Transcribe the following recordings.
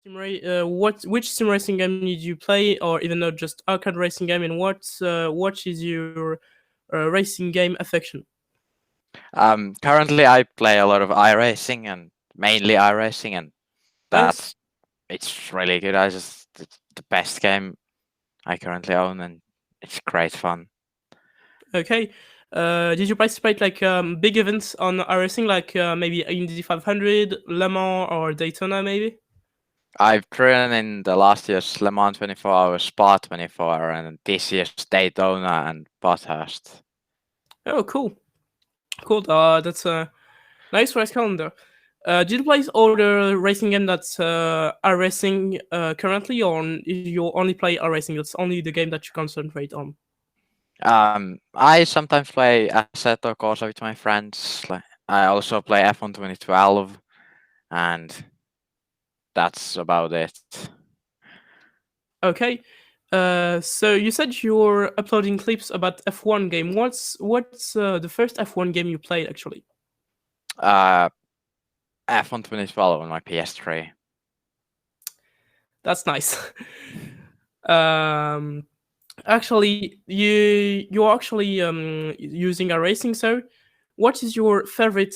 Which sim racing game did you play, or even not just arcade racing game, and what is your racing game affection? Currently I play a lot of iRacing and mainly iRacing, and Nice. that's it's really good. It's the best game I currently own, and it's great fun. Okay. Did you participate like big events on iRacing, like maybe Indy 500, Le Mans, or Daytona, maybe? I've driven in the last year's Le Mans 24 hours, Spa 24, and this year's Daytona and Bathurst. Oh, cool, cool. That's a nice race calendar. Did you play other racing game that's iRacing currently, or you only play iRacing? That's only the game that you concentrate on. I sometimes play Assetto Corsa with my friends. Like I also play F1 2012, and that's about it. Okay. So you said you're uploading clips about F1 game. What's the first F1 game you played actually? Uh, F1 2012 on my PS3. That's nice. um, Actually, you're actually using a racing. So, what is your favorite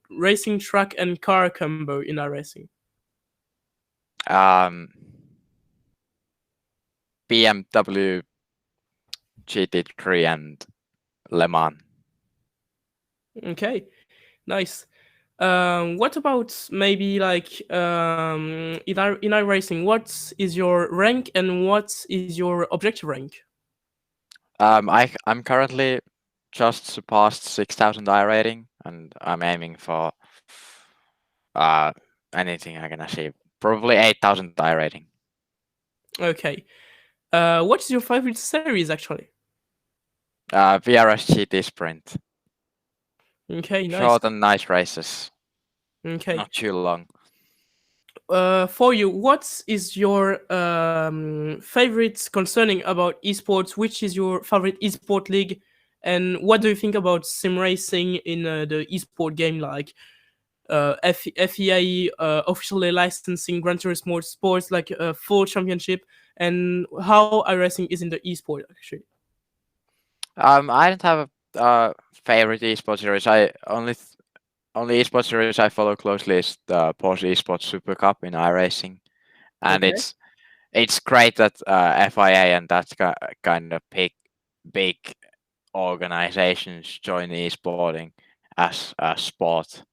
racing track and car combo in a racing? Um, BMW GT3 and Le Mans. Okay, nice. What about maybe like in iRacing? What is your rank and what is your objective rank? I'm currently just surpassed 6,000 I rating, and I'm aiming for uh anything I can achieve. Probably 8,000 I rating. Okay. What is your favorite series actually? VRS GT Sprint. Okay, nice. Short and nice races, Okay. not too long. For you, what is your favorite concerning about esports? Which is your favorite esport league? And what do you think about sim racing in the esport game, like FEA officially licensing Gran Turismo Sports, like a full championship, and how iRacing is in the esport actually? I don't have a favorite esports series. Only esports series I follow closely is the Porsche Esports Super Cup in iRacing, and Okay. it's great that FIA and that kind of big organizations join esporting as a sport.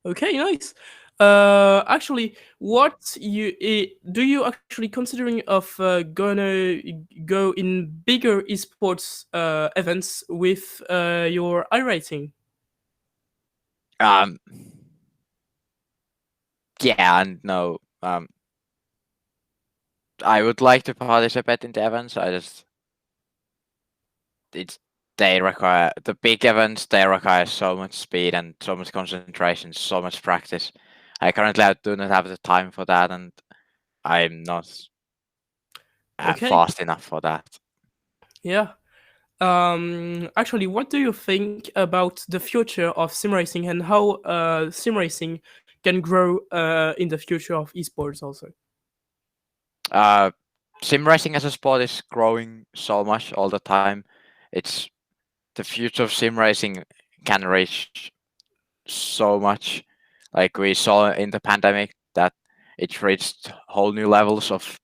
Okay, nice. Actually, do you actually considering of gonna go in bigger esports events with your iRating? Um, yeah, and no, I would like to participate in the events. It's they require the big events. They require so much speed and so much concentration, so much practice. I do not have the time for that, and I'm not Okay, fast enough for that. yeah. Actually, what do you think about the future of sim racing and how sim racing can grow in the future of esports also? Uh, Sim racing as a sport is growing so much all the time. It's the future of sim racing can reach so much. Like we saw in the pandemic that it reached whole new levels of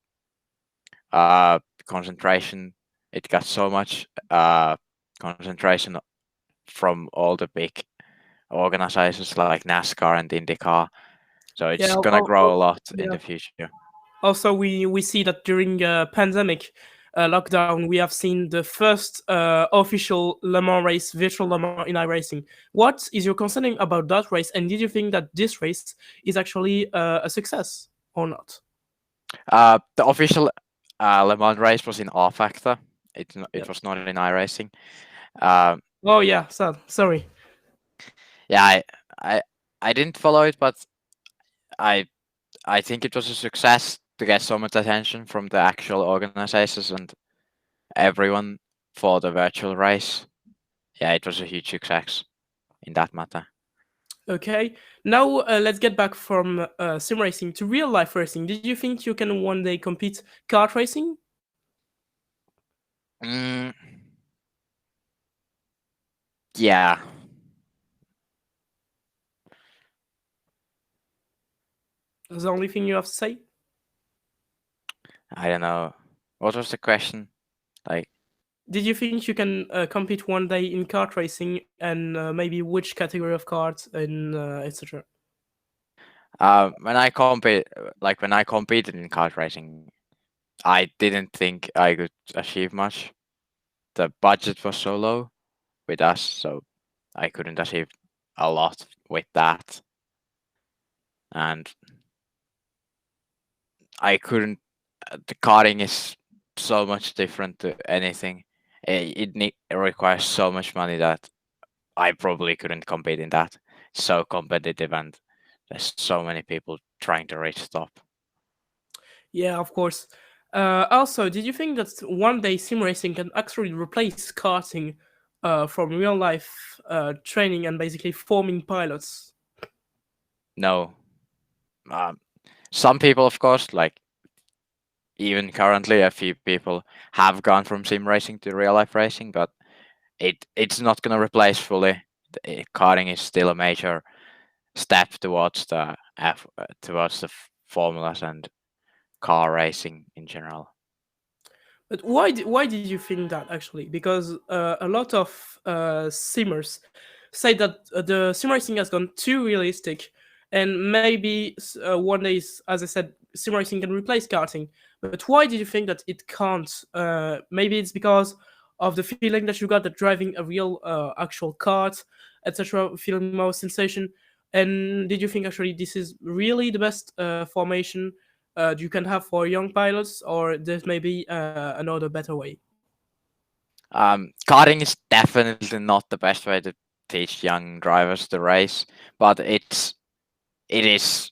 concentration. It got so much concentration from all the big organizers like NASCAR and IndyCar. So Yeah. it's gonna grow a lot in Yeah. the future. Also, we see that during pandemic lockdown, we have seen the first official Le Mans race, virtual Le Mans in iRacing. What is your concerning about that race, and did you think that this race is actually a success or not? The official Le Mans race was in R Factor. Yeah. It was not in iRacing. Um, Oh yeah, sad. Sorry. yeah, I I didn't follow it, but I I think it was a success to get so much attention from the actual organizers and everyone for the virtual race. Yeah, it was a huge success in that matter. Okay. Now let's get back from sim racing to real life racing. Did you think you can one day compete kart racing? Mm, yeah, That's the only thing you have to say. I don't know. What was the question? Like, Did you think you can compete one day in kart racing, and maybe which category of karts and etc. when I compete, like when I competed in kart racing, I didn't think I could achieve much. The budget was so low with us, so I couldn't achieve a lot with that, and I couldn't. The karting is so much different to anything. It requires so much money that I probably couldn't compete in that. It's so competitive, and there's so many people trying to reach top. Yeah, of course. Also, did you think that one day sim racing can actually replace karting from real life training and basically forming pilots? No, um, some people, of course, like even currently, a few people have gone from sim racing to real life racing, but it's not gonna replace fully. Karting is still a major step towards towards the formulas and car racing in general. But why did you think that actually? Because a lot of simmers say that the sim racing has gone too realistic, and maybe one day, as I said, sim racing can replace karting. But why did you think that it can't? Maybe it's because of the feeling that you got that driving a real actual kart, etc., feeling more sensation. And did you think actually this is really the best formation you can have for young pilots, or there's maybe another better way? Karting is definitely not the best way to teach young drivers to race, but it is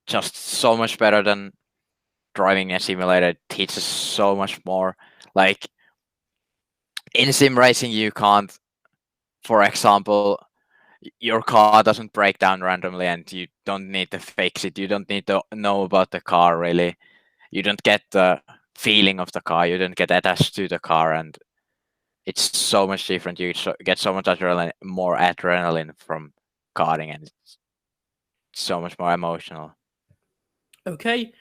just so much better than driving a simulator. It teaches so much more. Like in sim racing, you can't, for example, your car doesn't break down randomly, and you don't need to fix it. You don't need to know about the car really. You don't get the feeling of the car. You don't get attached to the car, and it's so much different. You get so much adrenaline, more adrenaline from karting, and it's so much more emotional. Okay.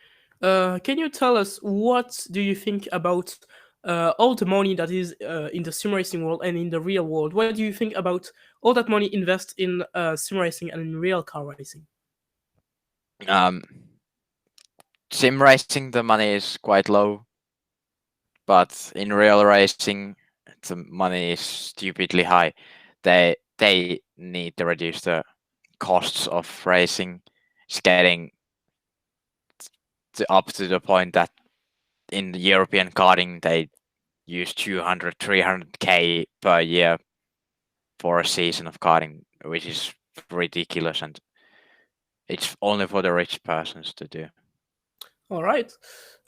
Can you tell us what do you think about all the money that is in the sim racing world and in the real world? What do you think about all that money invest in sim racing and in real car racing? Um, Sim racing, the money is quite low, but in real racing, the money is stupidly high. They need to reduce the costs of racing. It's getting up to the point that in the European karting they use 200, 300k per year for a season of karting, which is ridiculous, and it's only for the rich persons to do. All right.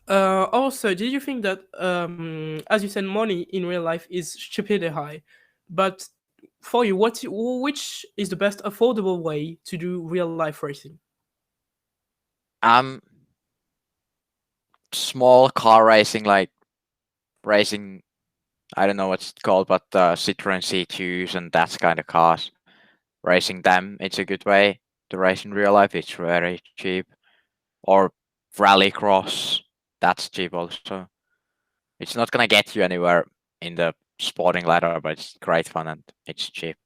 Also, did you think that, as you said, money in real life is stupidly high, but for you, which is the best affordable way to do real life racing? Um, Small car racing, like racing, I don't know what's it called, but Citroen C2s and that kind of cars. Racing them, it's a good way to race in real life. It's very cheap. Or rallycross, that's cheap also. It's not gonna get you anywhere in the sporting ladder, but it's great fun and it's cheap.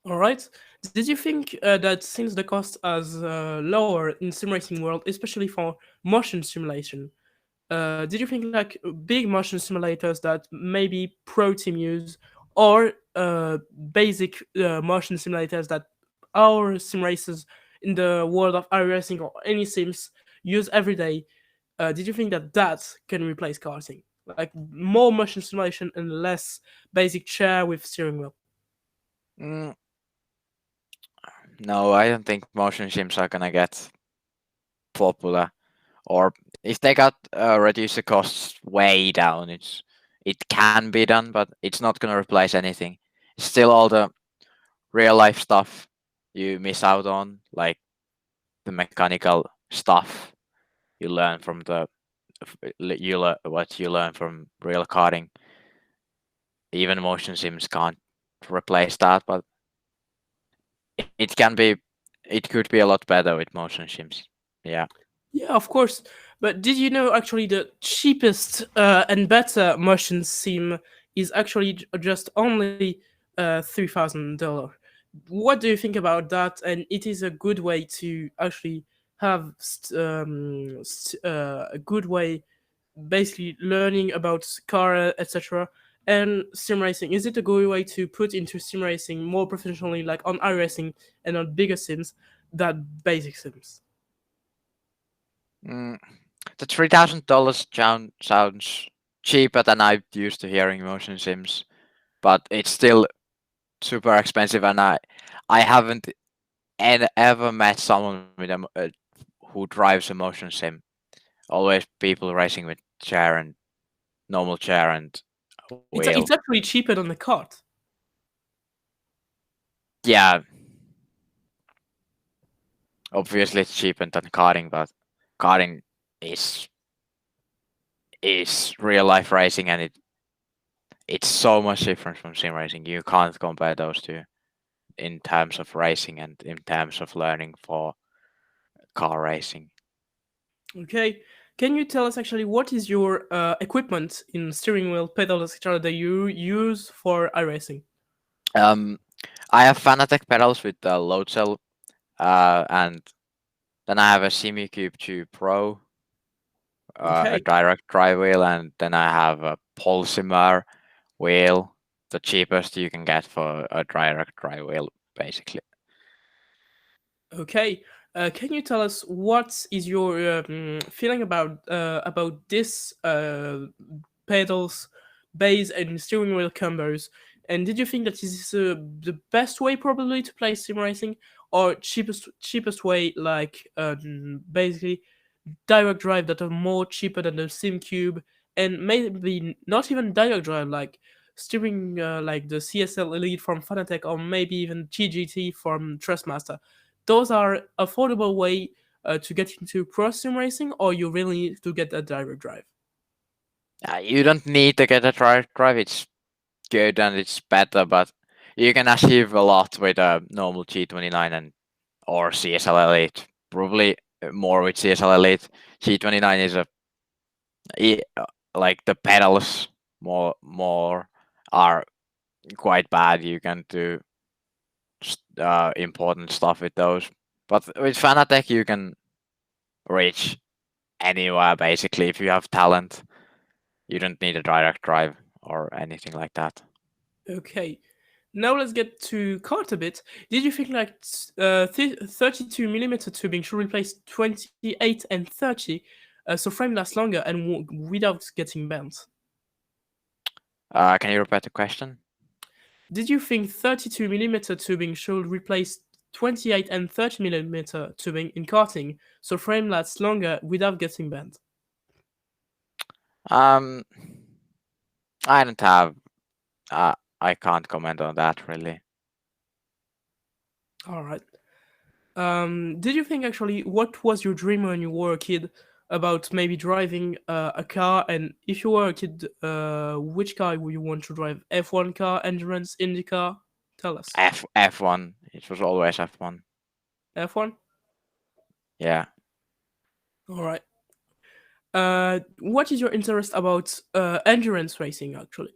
All right. Did you think that since the cost is lower in sim racing world, especially for motion simulation, did you think like big motion simulators that maybe pro team use, or basic motion simulators that our sim racers in the world of iRacing or any sims use every day, did you think that that can replace karting? Like more motion simulation and less basic chair with steering wheel. Mm, no, I don't think motion sims are gonna get popular. Or if they got reduce the costs way down, it can be done, but it's not gonna replace anything. Still, all the real life stuff you miss out on, like the mechanical stuff you learn from what you learn from real karting. Even motion sims can't replace that, but it can be, it could be a lot better with motion sims. Yeah. Yeah, of course. But did you know actually the cheapest and better motion sim is actually just only $3,000? What do you think about that? And it is a good way to actually have a good way, basically learning about car, etc. And sim racing. Is it a good way to put into sim racing more professionally, like on iRacing and on bigger sims, than basic sims? Mm, the $3,000 sounds cheaper than I'm used to hearing motion sims, but it's still super expensive, and I haven't ever met someone with who drives a motion sim. Always people racing with chair and normal chair and wheel. It's actually cheaper than the cart. Yeah, obviously it's cheaper than karting, but karting is is real life racing, and it's so much different from sim racing. You can't compare those two in terms of racing and in terms of learning for car racing. Okay. Can you tell us actually what is your equipment in steering wheel, pedals, etc. that you use for iRacing? Um, I have Fanatec pedals with the load cell, and then I have a SimiCube 2 Pro, a Okay. direct drive wheel, and then I have a Pulsimer wheel, the cheapest you can get for a direct drive wheel, basically. Okay. Can you tell us what is your feeling about this pedals, bass, and steering wheel combos? And did you think that this is the best way probably to play sim racing, or cheapest way like basically direct drive that are more cheaper than the SimCube, and maybe not even direct drive like steering like the CSL Elite from Fanatec, or maybe even GGT from Trustmaster. Those are affordable way to get into pro sim racing, or you really need to get a direct drive. You don't need to get a direct drive, it's good and it's better, but you can achieve a lot with a normal G29 and or CSL Elite. Probably more with CSL Elite. G29 is like the pedals more are quite bad. You can do important stuff with those, but with Fanatec you can reach anywhere basically if you have talent. You don't need a direct drive or anything like that. Okay. Now let's get to cart a bit. Did you think like 32 millimeter tubing should replace 28 and 30, so frame lasts longer and without getting bent? Can you repeat the question? Did you think 32 millimeter tubing should replace 28 and 30 millimeter tubing in karting, so frame lasts longer without getting bent? Um, I don't have. I can't comment on that really. All right. Did you think actually what was your dream when you were a kid about maybe driving a car? And if you were a kid, which car would you want to drive? F1 car, endurance, Indy car? Tell us. F1. It was always F1. F1. Yeah. All right. What is your interest about endurance racing actually?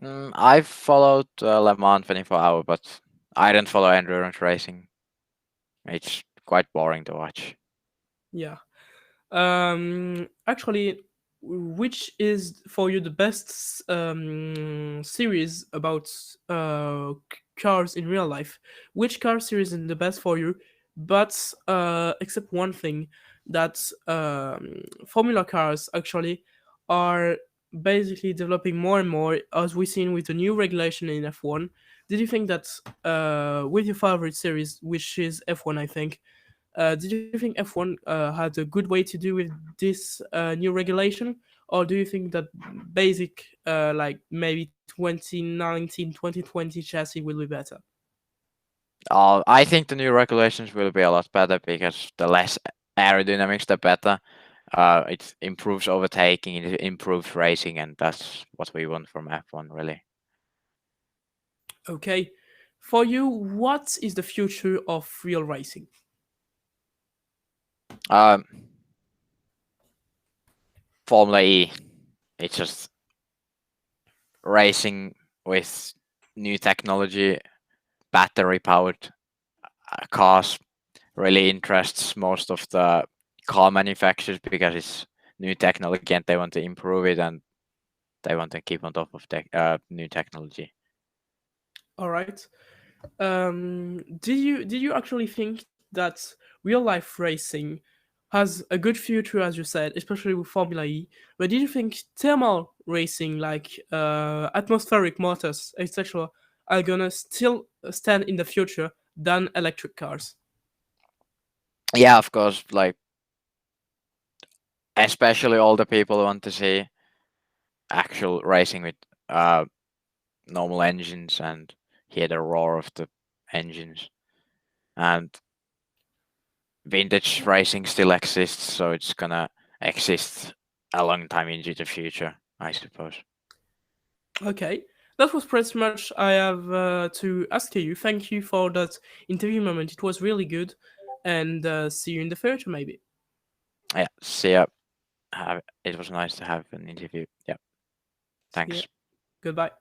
I've followed Le Mans 24 hour, but I don't follow endurance racing. It's quite boring to watch. Yeah. Actually, which is for you the best series about cars in real life? Which car series is the best for you? But except one thing, that Formula cars actually are basically developing more and more, as we've seen with the new regulation in F1. Did you think that with your favorite series, which is F1, I think, did you think F1 had a good way to do with this new regulation? Or do you think that basic, like maybe 2019, 2020 chassis will be better? I think the new regulations will be a lot better because the less aerodynamics, the better. It improves overtaking, it improves racing, and that's what we want from F1, really. Okay. For you, what is the future of real racing? Um, Formula E, it's just racing with new technology, battery powered cars. Really interests most of the car manufacturers because it's new technology and they want to improve it and they want to keep on top of new technology. All right. Did you actually think that real life racing has a good future, as you said, especially with Formula E? But did you think thermal racing, like atmospheric motors, etc., are gonna still stand in the future than electric cars? Yeah, of course, like especially all the people want to see actual racing with uh normal engines and hear the roar of the engines. And vintage racing still exists, so it's gonna exist a long time into the future, I suppose. Okay, that was pretty much I have to ask you. Thank you for that interview moment. It was really good, and see you in the future, maybe. Yeah, see ya. It was nice to have an interview. Yeah, See ya. thanks. Goodbye.